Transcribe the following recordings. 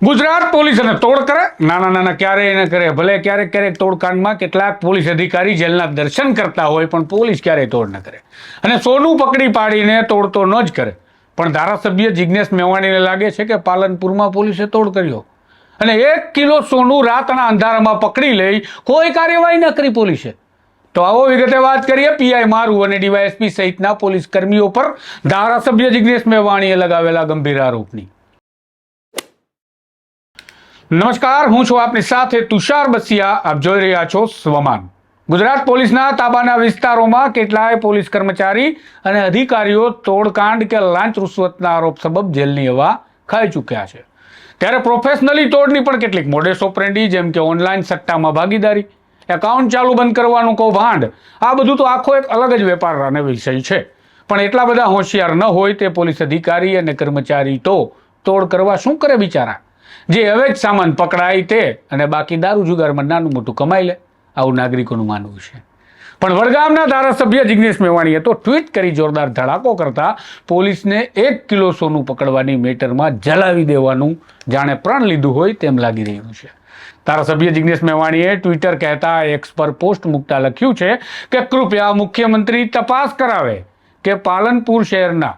Gujarat police અને તોડ કરે નાના ક્યારેય ન કરે. ભલે ક્યારેક તોડકાંડમાં કેટલાક પોલીસ અધિકારી જેલના દર્શન કરતા હોય પણ પોલીસ ક્યારેય તોડ ન કરે અને સોનું પકડી પાડીને તોડ તો ન જ કરે. પણ ધારાસભ્ય જિગ્નેશ મેવાણીને લાગે છે કે પાલનપુરમાં પોલીસે તોડ કર્યો અને 1 કિલો સોનું રાતના અંધારામાં પકડી લઈ કોઈ કાર્યવાહી ન કરી પોલીસે. તો આવો વિગતે વાત કરીએ પીઆઈ મારુ અને ડીવાયએસપી સહિતના પોલીસ કર્મીઓ પર ધારાસભ્ય જિગ્નેશ મેવાણીએ લગાવેલા ગંભીર આરોપની. નમસ્કાર, હું છું આપની સાથે તુષાર બસિયા. આપ જોઈ રહ્યા છો સ્વમાન. ગુજરાત પોલીસના તાબાના વિસ્તારોમાં કેટલાય પોલીસ કર્મચારી અને અધિકારીઓ તોડકાંડ કે લાંચ રૂશ્વતના આરોપ સબબ જેલની હવા ખાઈ ચૂક્યા છે. ત્યારે પ્રોફેશનલી તોડની પણ કેટલીક મોડેસ ઓપરેન્ડી જેમ કે ઓનલાઈન સટ્ટામાં ભાગીદારી, એકાઉન્ટ ચાલુ બંધ કરવાનું કૌભાંડ, આ બધું તો આખો એક અલગ જ વેપાર અને વિષય છે. પણ એટલા બધા હોશિયાર ન હોય તે પોલીસ અધિકારી અને કર્મચારી તો તોડ કરવા શું કરે બિચારા, જે હવે જ સામાન પકડાય તે અને બાકી દારૂ જુગારમાં નાનું મોટું કમાઈ લે, આવું નાગરિકોનું માનવું છે. પણ વડગામના ધારાસભ્ય જિગ્નેશ મેવાણીએ તો ટ્વીટ કરી જોરદાર ધડાકો કરતા પોલીસને 1 કિલો સોનું પકડવાની મેટરમાં જલાવી દેવાનું જાણે પ્રણ લીધું હોય તેમ લાગી રહ્યું છે. ધારાસભ્ય જિગ્નેશ મેવાણીએ ટ્વિટર કહેતા એક્સ પર પોસ્ટ મૂકતા લખ્યું છે કે કૃપયા મુખ્યમંત્રી તપાસ કરાવે કે પાલનપુર શહેરના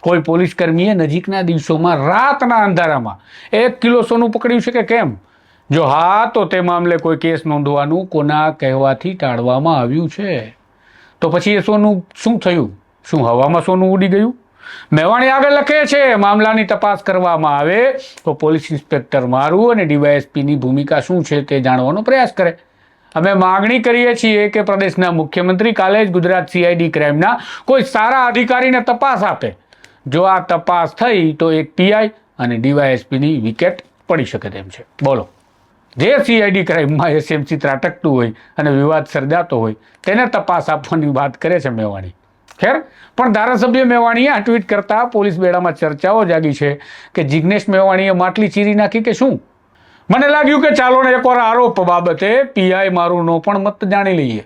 કોઈ પોલીસ કર્મીએ નજીકના દિવસોમાં રાતના અંધારામાં 1 કિલો સોનું પકડ્યું છે કે કેમ. જો હા તો તે મામલે કોઈ કેસ નોંધવાનું કોના કહેવાથી ટાળવામાં આવ્યું છે, તો પછી એ સોનું શું થયું? શું હવામાં સોનું ઉડી ગયું? મેવાણી આગળ લખે છે મામલાની તપાસ કરવામાં આવે તો પોલીસ ઇન્સ્પેક્ટર મારુ અને ડીવાયએસપીની ભૂમિકા શું છે તે જાણવાનો પ્રયાસ કરે. અમે માગણી કરીએ છીએ કે પ્રદેશના મુખ્યમંત્રી કાલે જ ગુજરાત સીઆઈડી ક્રાઇમના કોઈ સારા અધિકારીને તપાસ આપે. જો આ તપાસ થઈ તો એક પીઆઈ અને ડીવાયએસપીની વિકેટ પડી શકે તેમ છે. બોલો, જે સીઆઈડી ક્રાઇમમાં એસએમસી ત્રાટકતું હોય અને વિવાદ સર્જાતો હોય તેને તપાસ આપવાની વાત કરે છે મેવાણી. ખેર, પણ ધારાસભ્ય મેવાણીએ આ ટ્વીટ કરતા પોલીસ બેડામાં ચર્ચાઓ જાગી છે કે જિગ્નેશ મેવાણીએ માટલી ચીરી નાખી કે શું. મને લાગ્યું કે ચાલો ને એકવાર આરોપ બાબતે પીઆઈ મારુનો પણ મત જાણી લઈએ.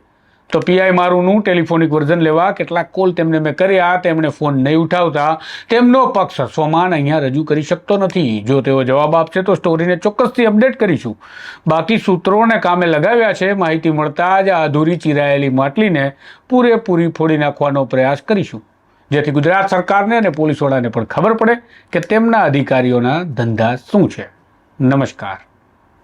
તો પીઆઈ મારુનું ટેલિફોનિક વર્ઝન લેવા કેટલાક કોલ તેમને મેં કર્યા, તેમણે ફોન નહીં ઉઠાવતા તેમનો પક્ષ સ્વમાન અહીંયા રજૂ કરી શકતો નથી. જો તેઓ જવાબ આપશે તો સ્ટોરીને ચોક્કસથી અપડેટ કરીશું. બાકી સૂત્રોને કામે લગાવ્યા છે. માહિતી મળતા જ આ અધૂરી ચિરાયેલી માટલીને પૂરેપૂરી ફોડી નાખવાનો પ્રયાસ કરીશું, જેથી ગુજરાત સરકારને અને પોલીસવાળાને પણ ખબર પડે કે તેમના અધિકારીઓના ધંધા શું છે. નમસ્કાર.